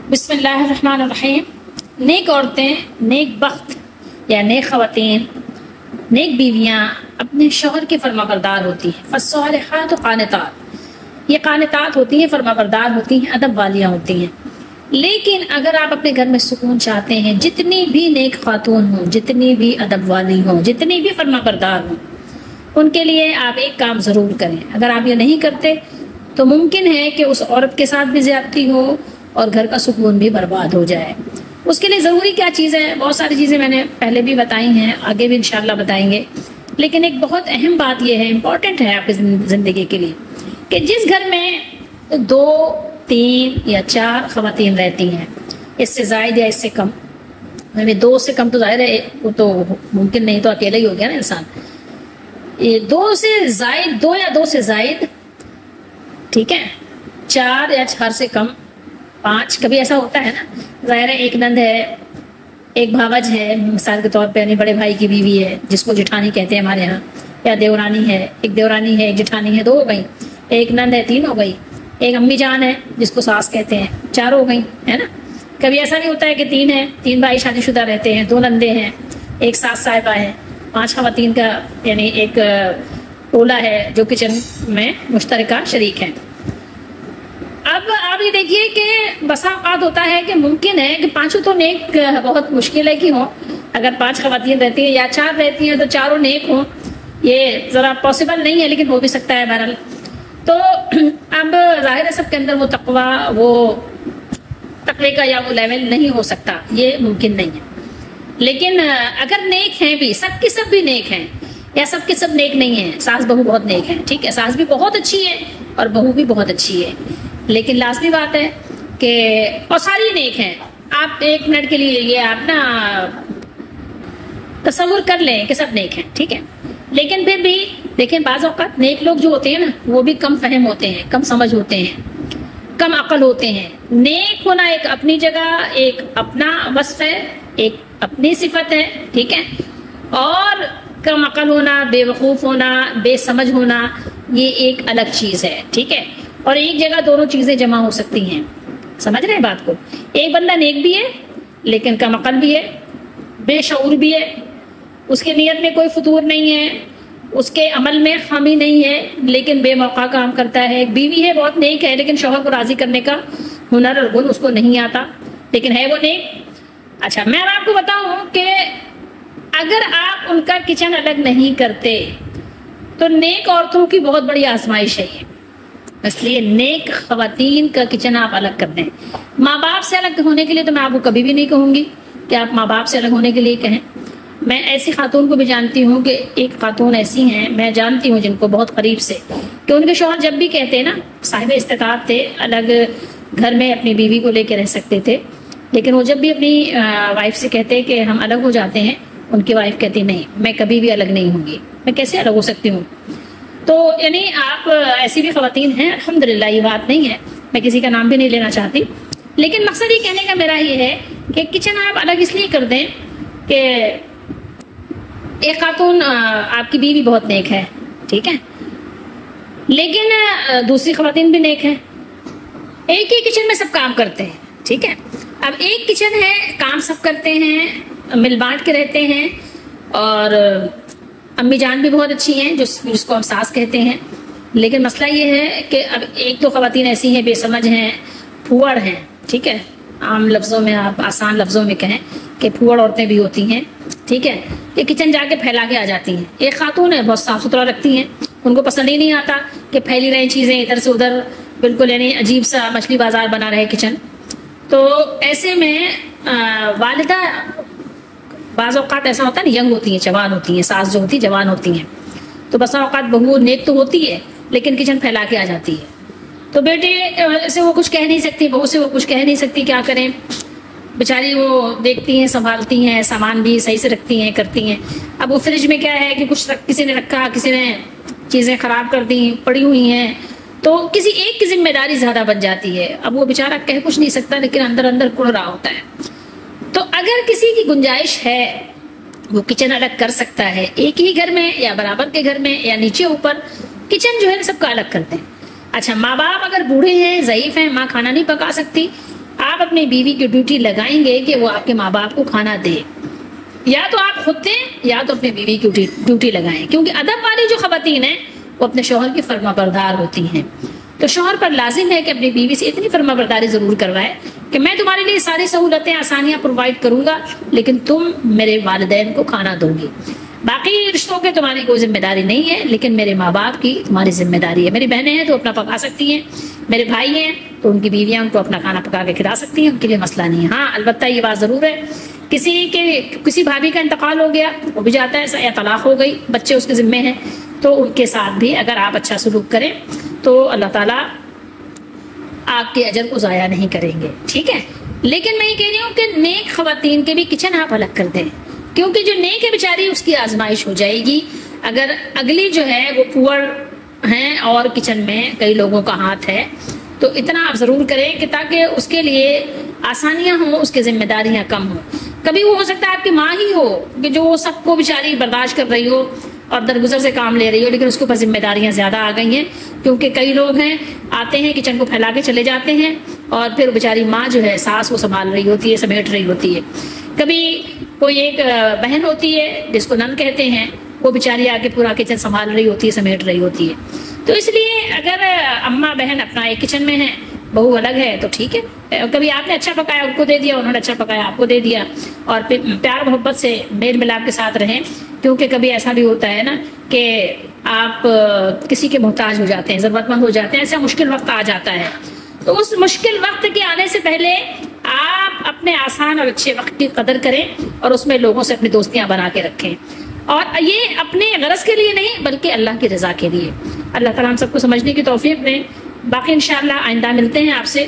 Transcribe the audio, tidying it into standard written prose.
بسم اللہ الرحمن الرحیم۔ نیک عورتیں، نیک بخت یا نیک خواتین، نیک بیویاں اپنے شوہر کی فرما بردار ہوتی ہیں۔ فالصالحات قانتات، یہ قانتات ہوتی ہیں، فرما بردار ہوتی ہیں، ادب والیاں ہوتی ہیں۔ لیکن اگر آپ اپنے گھر میں سکون چاہتے ہیں، جتنی بھی نیک خاتون ہوں، جتنی بھی ادب والی ہوں، جتنی بھی فرما بردار ہوں، ان کے لیے آپ ایک کام ضرور کریں۔ اگر آپ یہ نہیں کرتے تو ممکن ہے کہ اس عورت کے ساتھ بھی زیادتی ہو اور گھر کا سکون بھی برباد ہو جائے۔ اس کے لیے ضروری کیا چیز ہے؟ بہت ساری چیزیں میں نے پہلے بھی بتائی ہیں، آگے بھی انشاءاللہ بتائیں گے، لیکن ایک بہت اہم بات یہ ہے، امپورٹنٹ ہے آپ کی زندگی کے لیے، کہ جس گھر میں 2، 3 یا 4 خواتین رہتی ہیں، اس سے زائد یا اس سے کم، 2 سے کم تو ظاہر ہے وہ تو ممکن نہیں، تو اکیلا ہی ہو گیا نا انسان۔ 2 سے زائد، 2 یا 2 سے زائد، ٹھیک ہے، 4 یا 4 سے کم، 5 کبھی ایسا ہوتا ہے نا، ظاہر ہے ایک نند ہے، ایک بھاوج ہے، مثال کے طور پہ یعنی بڑے بھائی کی بیوی ہے جس کو جٹھانی کہتے ہیں ہمارے یہاں، یا دیورانی ہے، ایک دیورانی ہے، ایک جٹھانی ہے، 2 ہو گئی، ایک نند ہے، 3 ہو گئی، ایک امی جان ہے جس کو ساس کہتے ہیں، 4 ہو گئی، ہے نا۔ کبھی ایسا بھی ہوتا ہے کہ 3 ہیں، 3 بھائی شادی شدہ رہتے ہیں، 2 نندے ہیں، ایک ساس صاحبہ ہے، 5 خواتین کا یعنی ایک ٹولہ ہے جو کچن میں مشترکہ شریک ہیں۔ اب آپ یہ دیکھیے کہ بسا اوقات ہوتا ہے کہ ممکن ہے کہ 5 تو نیک بہت مشکل ہے کہ ہوں، اگر 5 خواتین رہتی ہیں یا 4 رہتی ہیں تو 4 نیک ہوں، یہ ذرا پاسبل نہیں ہے، لیکن ہو بھی سکتا ہے بہرحال۔ تو اب ظاہر ہے سب کے اندر وہ تقوی کا یا وہ لیول نہیں ہو سکتا، یہ ممکن نہیں ہے۔ لیکن اگر نیک ہیں بھی، سب کی سب بھی نیک ہیں، یا سب کے سب نیک نہیں ہیں، ساس بہو بہت نیک ہیں، ٹھیک ہے، ساس بھی بہت اچھی ہے اور بہو بھی بہت اچھی ہے، لیکن لازمی بات ہے کہ اور ساری نیک ہیں۔ آپ ایک منٹ کے لیے یہ آپ نا تصور کر لیں کہ سب نیک ہیں، ٹھیک ہے، لیکن پھر بھی دیکھیں بعض اوقات نیک لوگ جو ہوتے ہیں نا وہ بھی کم فہم ہوتے ہیں، کم سمجھ ہوتے ہیں، کم عقل ہوتے ہیں۔ نیک ہونا ایک اپنی جگہ، ایک اپنا وصف ہے، ایک اپنی صفت ہے، ٹھیک ہے، اور کم عقل ہونا، بے وقوف ہونا، بے سمجھ ہونا، یہ ایک الگ چیز ہے، ٹھیک ہے، اور ایک جگہ دونوں چیزیں جمع ہو سکتی ہیں۔ سمجھ رہے ہیں بات کو؟ ایک بندہ نیک بھی ہے لیکن کم عقل بھی ہے، بے شعور بھی ہے، اس کی نیت میں کوئی فتور نہیں ہے، اس کے عمل میں خامی نہیں ہے، لیکن بے موقع کام کرتا ہے۔ ایک بیوی ہے بہت نیک ہے لیکن شوہر کو راضی کرنے کا ہنر اور گن اس کو نہیں آتا، لیکن ہے وہ نیک۔ اچھا میں آپ کو بتاؤں کہ اگر آپ ان کا کچن الگ نہیں کرتے تو نیک عورتوں کی بہت بڑی آزمائش ہے یہ، اس لیے نیک خواتین کا کچن آپ الگ کر دیں۔ ماں باپ سے الگ ہونے کے لیے تو میں آپ کو کبھی بھی نہیں کہوں گی کہ آپ ماں باپ سے الگ ہونے کے لیے کہیں۔ میں ایسی خاتون کو بھی جانتی ہوں کہ ایک خاتون ایسی ہیں میں جانتی ہوں جن کو بہت قریب سے، کہ ان کے شوہر جب بھی کہتے ہیں نا، صاحب استطاعت تھے، الگ گھر میں اپنی بیوی کو لے کے رہ سکتے تھے، لیکن وہ جب بھی اپنی وائف سے کہتے کہ ہم الگ ہو جاتے ہیں، ان کی وائف کہتی نہیں، میں کبھی بھی الگ نہیں ہوں گی، میں کیسے الگ ہو سکتی ہوں۔ تو یعنی آپ ایسی بھی خواتین ہیں، الحمدللہ، یہ بات نہیں ہے، میں کسی کا نام بھی نہیں لینا چاہتی، لیکن مقصد یہ کہنے کا میرا یہ ہے کہ کچن آپ الگ اس لیے کر دیں کہ ایک خاتون آپ کی بیوی بہت نیک ہے، ٹھیک ہے، لیکن دوسری خواتین بھی نیک ہیں، ایک ہی کچن میں سب کام کرتے ہیں، ٹھیک ہے۔ اب ایک کچن ہے، کام سب کرتے ہیں، مل بانٹ کے رہتے ہیں، اور امی جان بھی بہت اچھی ہیں جس کو ہم ساس کہتے ہیں، لیکن مسئلہ یہ ہے کہ اب ایک تو خواتین ایسی ہیں بے سمجھ ہیں، پھوڑ ہیں، ٹھیک ہے، عام لفظوں میں آپ آسان لفظوں میں کہیں کہ پھوڑ عورتیں بھی ہوتی ہیں، ٹھیک ہے، کہ کچن جا کے پھیلا کے آ جاتی ہیں۔ ایک خاتون ہے بہت صاف ستھرا رکھتی ہیں، ان کو پسند ہی نہیں آتا کہ پھیلی رہی چیزیں ادھر سے ادھر، بالکل یعنی عجیب سا مچھلی بازار بنا رہے کچن۔ تو ایسے میں والدہ بعض اوقات ایسا ہوتا ہے نا، ینگ ہوتی ہیں، جوان ہوتی ہیں، ساس جو ہوتی ہے جوان ہوتی ہیں، تو بسا اوقات بہو نیک تو ہوتی ہے لیکن کچن پھیلا کے آ جاتی ہے، تو بیٹے سے وہ کچھ کہہ نہیں سکتی، بہو سے وہ کچھ کہہ نہیں سکتی، کیا کریں بیچاری، وہ دیکھتی ہیں، سنبھالتی ہیں، سامان بھی صحیح سے رکھتی ہیں، کرتی ہیں۔ اب وہ فریج میں کیا ہے کہ کچھ کسی نے رکھا، کسی نے چیزیں خراب کر دی، پڑی ہوئی ہیں، تو کسی ایک کی ذمہ داری زیادہ بن جاتی ہے۔ اب وہ بیچارہ کہہ کچھ نہیں سکتا لیکن اندر اندر کڑ رہا ہوتا ہے۔ تو اگر کسی کی گنجائش ہے وہ کچن الگ کر سکتا ہے، ایک ہی گھر میں یا برابر کے گھر میں یا نیچے اوپر، کچن جو ہے سب کا الگ کرتے ہیں۔ اچھا ماں باپ اگر بوڑھے ہیں، ضعیف ہیں، ماں کھانا نہیں پکا سکتی، آپ اپنی بیوی کی ڈیوٹی لگائیں گے کہ وہ آپ کے ماں باپ کو کھانا دے، یا تو آپ خود دیں یا تو اپنی بیوی کی ڈیوٹی لگائیں، کیونکہ ادب والی جو خواتین ہیں وہ اپنے شوہر کی فرما بردار ہوتی ہیں۔ تو شوہر پر لازم ہے کہ اپنی بیوی سے اتنی فرما برداری ضرور کروائے کہ میں تمہارے لیے ساری سہولتیں آسانیاں پرووائڈ کروں گا، لیکن تم میرے والدین کو کھانا دو گی۔ باقی رشتوں کے تمہاری کوئی ذمہ داری نہیں ہے، لیکن میرے ماں باپ کی تمہاری ذمہ داری ہے۔ میری بہنیں ہیں تو اپنا پکا سکتی ہیں، میرے بھائی ہیں تو ان کی بیویاں ان کو اپنا کھانا پکا کے کھلا سکتی ہیں، ان کے لیے مسئلہ نہیں ہے۔ ہاں البتہ یہ بات ضرور ہے، کسی بھابھی کا انتقال ہو گیا، وہ بھی جاتا ہے، یا طلاق ہو گئی، بچے اس کے ذمے ہیں، تو ان کے ساتھ بھی اگر آپ اچھا سلوک کریں تو اللہ تعالیٰ آپ کے اجر کو ضائع نہیں کریں گے، ٹھیک ہے۔ لیکن میں یہ کہہ رہی ہوں کہ نیک خواتین کے بھی کچن آپ الگ کر دیں، کیونکہ جو نیک ہے بیچاری اس کی آزمائش ہو جائے گی، اگر اگلی جو ہے وہ پور ہیں اور کچن میں کئی لوگوں کا ہاتھ ہے، تو اتنا آپ ضرور کریں کہ تاکہ اس کے لیے آسانیاں ہوں، اس کی ذمہ داریاں کم ہوں۔ کبھی وہ ہو سکتا ہے آپ کی ماں ہی ہو کہ جو وہ سب کو بیچاری برداشت کر رہی ہو اور درگزر سے کام لے رہی ہو، لیکن اس کے اوپر ذمہ داریاں زیادہ آ گئی ہیں، کیونکہ کئی لوگ ہیں آتے ہیں کچن کو پھیلا کے چلے جاتے ہیں، اور پھر بیچاری ماں جو ہے ساس وہ سنبھال رہی ہوتی ہے، سمیٹ رہی ہوتی ہے۔ کبھی کوئی ایک بہن ہوتی ہے جس کو نند کہتے ہیں، وہ بیچاری آ کے پورا کچن سنبھال رہی ہوتی ہے، سمیٹ رہی ہوتی ہے۔ تو اس لیے اگر اماں بہن اپنا ایک کچن میں ہیں، بہو الگ ہے، تو ٹھیک ہے، کبھی آپ نے اچھا پکایا ان کو دے دیا، انہوں نے اچھا پکایا آپ کو دے دیا، اور پھر پیار محبت سے میل ملاپ کے ساتھ رہیں، کیونکہ کبھی ایسا بھی ہوتا ہے نا کہ آپ کسی کے محتاج ہو جاتے ہیں، ضرورت مند ہو جاتے ہیں، ایسا مشکل وقت آ جاتا ہے، تو اس مشکل وقت کے آنے سے پہلے آپ اپنے آسان اور اچھے وقت کی قدر کریں اور اس میں لوگوں سے اپنی دوستیاں بنا کے رکھیں، اور یہ اپنے غرض کے لیے نہیں بلکہ اللہ کی رضا کے لیے۔ اللہ تعالیٰ ہم سب کو سمجھنے کی توفیق دیں۔ باقی انشاءاللہ آئندہ ملتے ہیں آپ سے۔